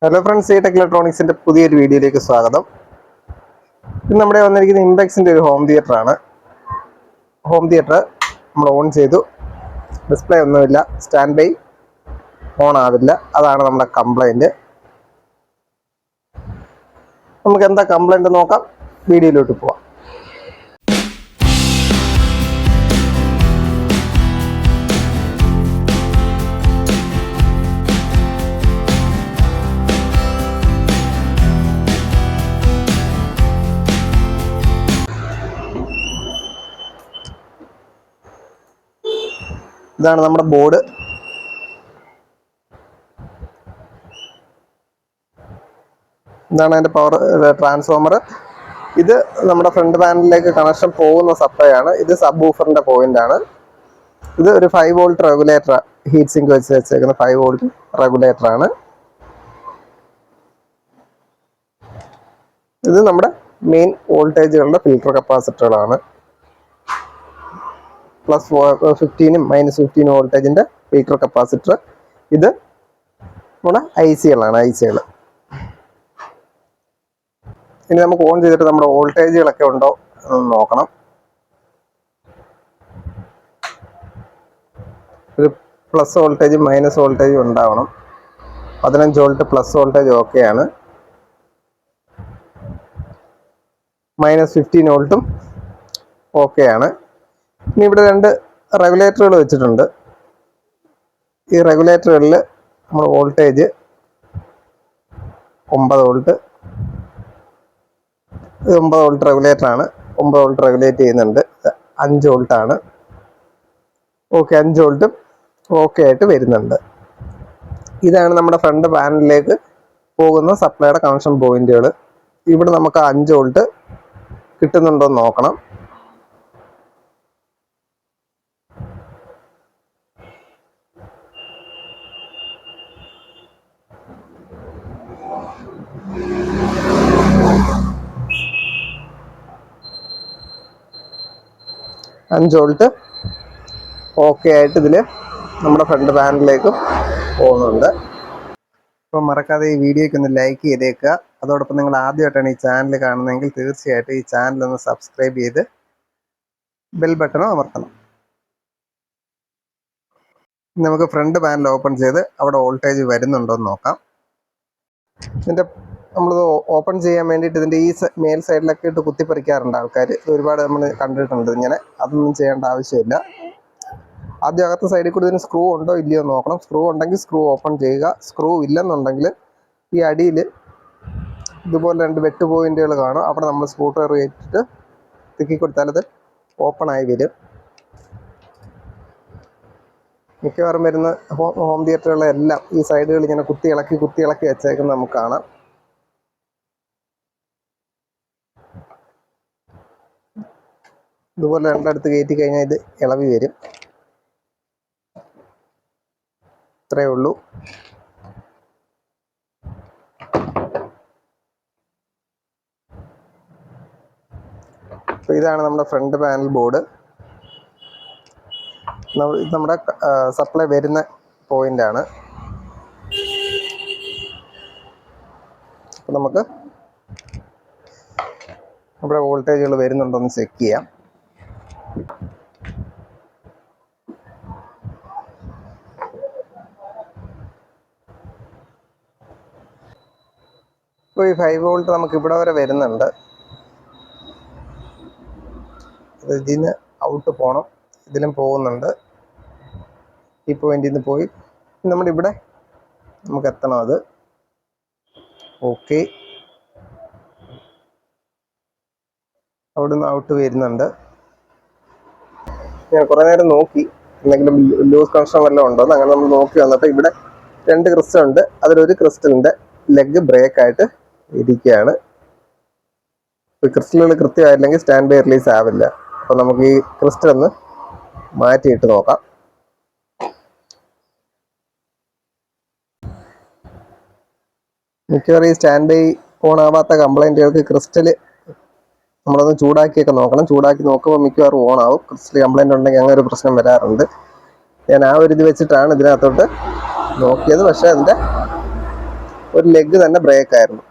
Hello friends, C-tech ഇലക്ട്രോണിക്സിന്റെ പുതിയൊരു വീഡിയോയിലേക്ക് സ്വാഗതം. ഇത് നമ്മുടെ വന്നിരിക്കുന്ന ഇംപെക്സിന്റെ ഒരു ഹോം തിയേറ്റർ ആണ്. ഹോം തിയേറ്റർ നമ്മൾ ഓൺ ചെയ്തു, ഡിസ്പ്ലേ ഒന്നുമില്ല, സ്റ്റാൻഡ് ബൈ ഓൺ ആവില്ല. അതാണ് നമ്മുടെ കംപ്ലൈന്റ്. നമുക്ക് എന്താ കംപ്ലൈന്റ് നോക്കാം, വീഡിയോയിലോട്ട് പോവാം. ഇതാണ് നമ്മുടെ ബോർഡ്. ഇതാണ് അതിന്റെ പവർ ട്രാൻസ്ഫോമർ. ഇത് നമ്മുടെ ഫ്രണ്ട് പാനലിലേക്ക് കണക്ഷൻ പോകുന്ന സപ്ലൈ ആണ്. ഇത് സബ് വൂഫറിന്റെ പോയിന്റ് ആണ്. ഇത് ഒരു 5 വോൾട്ട് റെഗുലേറ്റർ, ഹീറ്റ് സിങ്ക് വെച്ച് വെച്ചേക്കുന്ന 5 വോൾട്ട് റെഗുലേറ്റർ ആണ്. ഇത് നമ്മുടെ മെയിൻ വോൾട്ടേജുകളുടെ ഫിൽട്ടർ കപ്പാസിറ്ററുകളാണ്. പ്ലസ് 15 -15 വോൾട്ടേജിന്റെ ഫിൽട്ടർ കപ്പാസിറ്റർ. ഇത് നമ്മുടെ ഐസികളാണ്, ഐസികൾ. ഇനി നമുക്ക് ഓൺ ചെയ്തിട്ട് നമ്മുടെ വോൾട്ടേജുകളൊക്കെ ഉണ്ടോ എന്ന് നോക്കണം. ഒരു പ്ലസ് വോൾട്ടേജും മൈനസ് വോൾട്ടേജും ഉണ്ടാവണം. 15 വോൾട്ട് പ്ലസ് വോൾട്ടേജ് ഓക്കെയാണ്. -15 വോൾട്ടും ഓക്കെയാണ്. ഇനി ഇവിടെ 2 റെഗുലേറ്ററുകൾ വെച്ചിട്ടുണ്ട്. ഈ റെഗുലേറ്ററുകളിൽ നമ്മൾ വോൾട്ടേജ് 9 വോൾട്ട്, ഇത് 9 വോൾട്ട് റെഗുലേറ്റർ ആണ്. 9 വോൾട്ട് റെഗുലേറ്റ് ചെയ്യുന്നുണ്ട്. 5 വോൾട്ടാണ്. ഓക്കെ, 5 വോൾട്ടും ഓക്കെ ആയിട്ട് വരുന്നുണ്ട്. ഇതാണ് നമ്മുടെ ഫ്രണ്ട് പാനലിലേക്ക് പോകുന്ന സപ്ലൈയുടെ കണക്ഷൻ പോയിന്റുകൾ. ഇവിടെ നമുക്ക് 5 വോൾട്ട് കിട്ടുന്നുണ്ടോ എന്ന് നോക്കണം. അഞ്ച് വോൾട്ട് ഓക്കെ ആയിട്ട് ഇതിൽ നമ്മുടെ ഫ്രണ്ട് പാനലിലേക്ക് പോകുന്നുണ്ട്. അപ്പം മറക്കാതെ ഈ വീഡിയോയ്ക്ക് ഒന്ന് ലൈക്ക് ചെയ്തേക്കുക. അതോടൊപ്പം നിങ്ങൾ ആദ്യമായിട്ടാണ് ഈ ചാനൽ കാണുന്നതെങ്കിൽ തീർച്ചയായിട്ടും ഈ ചാനൽ ഒന്ന് സബ്സ്ക്രൈബ് ചെയ്ത് ബെൽ ബട്ടണും അമർത്തണം. നമുക്ക് ഫ്രണ്ട് പാനൽ ഓപ്പൺ ചെയ്ത് അവിടെ വോൾട്ടേജ് വരുന്നുണ്ടോ എന്ന് നോക്കാം. ഇതിൻ്റെ നമ്മളിത് ഓപ്പൺ ചെയ്യാൻ വേണ്ടിയിട്ട് ഇതിൻ്റെ ഈ മേൽ സൈഡിലൊക്കെ ഇട്ട് കുത്തിപ്പറിക്കാറുണ്ട് ആൾക്കാർ. ഒരുപാട് നമ്മൾ കണ്ടിട്ടുണ്ട് ഇങ്ങനെ. അതൊന്നും ചെയ്യേണ്ട ആവശ്യമില്ല. ആദ്യം അകത്ത് സൈഡിൽ കൂടി ഇതിന് സ്ക്രൂ ഉണ്ടോ ഇല്ലയോ എന്ന് നോക്കണം. സ്ക്രൂ ഉണ്ടെങ്കിൽ സ്ക്രൂ ഓപ്പൺ ചെയ്യുക. സ്ക്രൂ ഇല്ലെന്നുണ്ടെങ്കിൽ ഈ അടിയിൽ ഇതുപോലെ 2 വെട്ട് പോയിന്റുകൾ കാണും. അവിടെ നമ്മൾ സ്ക്രൂ ഡ്രൈവർ വെച്ചിട്ട് തിക്കി കൊടുത്താൽ അത് ഓപ്പൺ ആയി വരും. മിക്കവാറും വരുന്ന ഹോം തിയേറ്ററുകളെല്ലാം ഈ സൈഡുകൾ ഇങ്ങനെ കുത്തി ഇളക്കി വെച്ചേക്കുന്നത് നമുക്ക് കാണാം. ഇതുപോലെ 2 അടുത്ത് കയറ്റി കഴിഞ്ഞാൽ ഇത് ഇളവി വരും. ഇത്രയേ ഉള്ളൂ. അപ്പോൾ ഇതാണ് നമ്മുടെ ഫ്രണ്ട് പാനൽ ബോർഡ്. ഇത് നമ്മുടെ സപ്ലൈ വരുന്ന പോയിന്റാണ്. അപ്പോൾ നമുക്ക് നമ്മുടെ വോൾട്ടേജുകൾ വരുന്നുണ്ടോ എന്ന് ചെക്ക് ചെയ്യാം. ഇപ്പോൾ ഈ 5 വോൾട്ട് നമുക്ക് ഇവിടെ വരെ വരുന്നുണ്ട്. ഇതിന് ഔട്ട് പോകണം. ഇതിലും പോകുന്നുണ്ട്. ഈ പോയിന്റിൽ നിന്ന് പോയി നമ്മുടെ ഇവിടെ നമുക്ക് എത്തണം. അത് ഓക്കെ. അവിടുന്ന് ഔട്ട് വരുന്നുണ്ട്. ഞാൻ കുറേ നേരം നോക്കി എന്തെങ്കിലും ലൂസ് കണക്ഷൻ വല്ലതും ഉണ്ടോ എന്ന്. അങ്ങനെ നമ്മൾ നോക്കി വന്നപ്പോൾ ഇവിടെ 2 ക്രിസ്റ്റൽ ഉണ്ട്. അതിലൊരു ക്രിസ്റ്റലിൻ്റെ ലെഗ് ബ്രേക്ക് ആയിട്ട് ഇരിക്കുകയാണ്. ക്രിസ്റ്റലുകൾ കൃത്യമായില്ലെങ്കിൽ സ്റ്റാൻഡ് ബൈ റിലീസ് ആവില്ല. അപ്പോൾ നമുക്ക് ഈ ക്രിസ്റ്റൽ ഒന്ന് മാറ്റിയിട്ട് നോക്കാം. മിക്കവാറും ഈ സ്റ്റാൻഡ് ബൈ ഓൺ ആവാത്ത കംപ്ലൈൻറ്റുകൾക്ക് ക്രിസ്റ്റൽ നമ്മളൊന്ന് ചൂടാക്കിയൊക്കെ നോക്കണം. ചൂടാക്കി നോക്കുമ്പോൾ മിക്കവാറും ഓൺ ആവും. ക്രിസ്റ്റൽ കംപ്ലൈൻറ്റ് ഉണ്ടെങ്കിൽ അങ്ങനെ ഒരു പ്രശ്നം വരാറുണ്ട്. ഞാൻ ആ ഒരു ഇത് വെച്ചിട്ടാണ് ഇതിനകത്തോട്ട് നോക്കിയത്. പക്ഷേ അതിൻ്റെ ഒരു ലെഗ് തന്നെ ബ്രേക്ക് ആയിരുന്നു.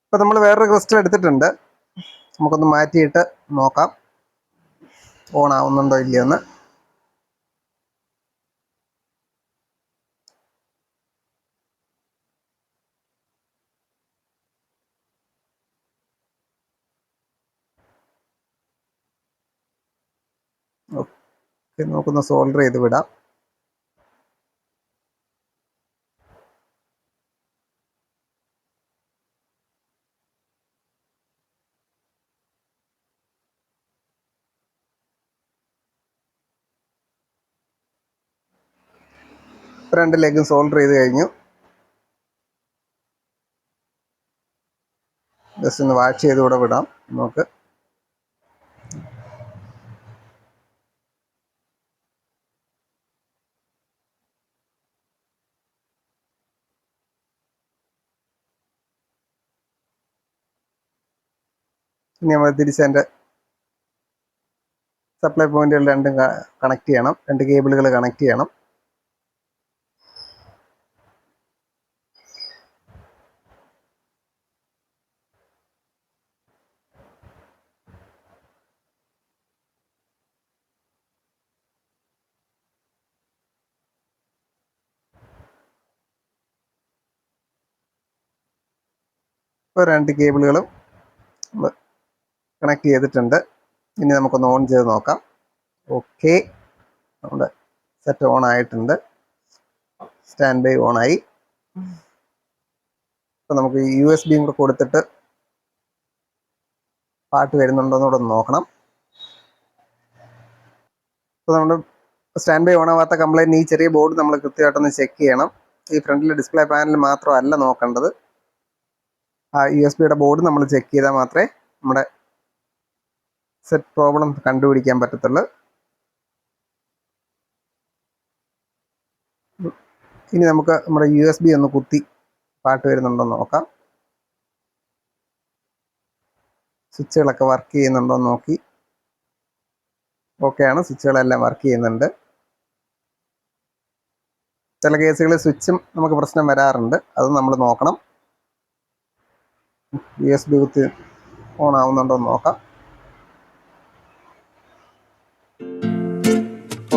ഇപ്പൊ നമ്മൾ വേറൊരു ക്രിസ്റ്റൽ എടുത്തിട്ടുണ്ട്. നമുക്കൊന്ന് മാറ്റിയിട്ട് നോക്കാം ഓൺ ആവുന്നുണ്ടോ ഇല്ലയെന്ന്. ഓക്കെ, നമുക്കൊന്ന് സോൾഡർ ചെയ്ത് വിടാം. രണ്ട് ലെഗും സോൾഡർ ചെയ്ത് കഴിഞ്ഞു. ജസ്റ്റ് ഒന്ന് വാഷ് ചെയ്ത് കൂടെ വിടാം നമുക്ക്. ഇനി നമ്മൾ തിരിച്ചതിൻ്റെ സപ്ലൈ പോയിന്റുകൾ രണ്ടും കണക്ട് ചെയ്യണം. രണ്ട് കേബിളുകൾ കണക്ട് ചെയ്യണം. ഇപ്പോൾ രണ്ട് കേബിളുകളും കണക്ട് ചെയ്തിട്ടുണ്ട്. ഇനി നമുക്കൊന്ന് ഓൺ ചെയ്ത് നോക്കാം. ഓക്കെ, നമ്മുടെ സെറ്റ് ഓൺ ആയിട്ടുണ്ട്. സ്റ്റാൻഡ് ബൈ ഓൺ ആയി. അപ്പോൾ നമുക്ക് USB കൂടെ കൊടുത്തിട്ട് പാട്ട് വരുന്നുണ്ടോയെന്ന് കൂടെ ഒന്ന് നോക്കണം. ഇപ്പോൾ നമ്മുടെ സ്റ്റാൻഡ് ബൈ ഓൺ ആവാത്ത കംപ്ലൈൻറ്റ് ഈ ചെറിയ ബോർഡ് നമ്മൾ കൃത്യമായിട്ടൊന്ന് ചെക്ക് ചെയ്യണം. ഈ ഫ്രണ്ടിലെ ഡിസ്പ്ലേ പാനൽ മാത്രമല്ല നോക്കേണ്ടത്, ആ USB ബോർഡ് നമ്മൾ ചെക്ക് ചെയ്താൽ മാത്രമേ നമ്മുടെ സെറ്റ് പ്രോബ്ലം കണ്ടുപിടിക്കാൻ പറ്റത്തുള്ളൂ. ഇനി നമുക്ക് നമ്മുടെ USB ഒന്ന് കുത്തി പാട്ട് വരുന്നുണ്ടോ എന്ന് നോക്കാം. സ്വിച്ചുകളൊക്കെ വർക്ക് ചെയ്യുന്നുണ്ടോ എന്ന് നോക്കി. ഓക്കെയാണ്, സ്വിച്ചുകളെല്ലാം വർക്ക് ചെയ്യുന്നുണ്ട്. ചില കേസുകളിൽ സ്വിച്ചും നമുക്ക് പ്രശ്നം വരാറുണ്ട്, അത് നമ്മൾ നോക്കണം. USB കുത്തി ഓൺ ആവുന്നുണ്ടോ എന്ന് നോക്കാം.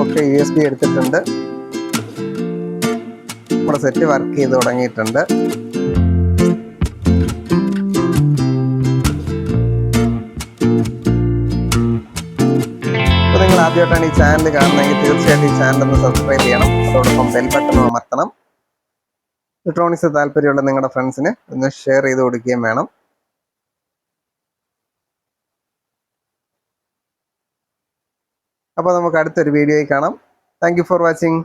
ഓക്കെ, USB എടുത്തിട്ടുണ്ട്. നമ്മുടെ സെറ്റ് വർക്ക് ചെയ്ത് തുടങ്ങിയിട്ടുണ്ട്. അപ്പോൾ നിങ്ങൾ ആദ്യമായിട്ടാണ് ഈ ചാനൽ കാണുന്നതെങ്കിൽ തീർച്ചയായിട്ടും ഈ ചാനൽ ഒന്ന് സബ്സ്ക്രൈബ് ചെയ്യണം. അതോടൊപ്പം ബെൽ ബട്ടൺ അമർത്തണം. ഇലക്ട്രോണിക്സ് താല്പര്യമുള്ള നിങ്ങളുടെ ഫ്രണ്ട്സിന് ഒന്ന് ഷെയർ ചെയ്ത് കൊടുക്കുകയും വേണം. അപ്പോൾ നമുക്ക് അടുത്തൊരു വീഡിയോയിൽ കാണാം. Thank you for watching.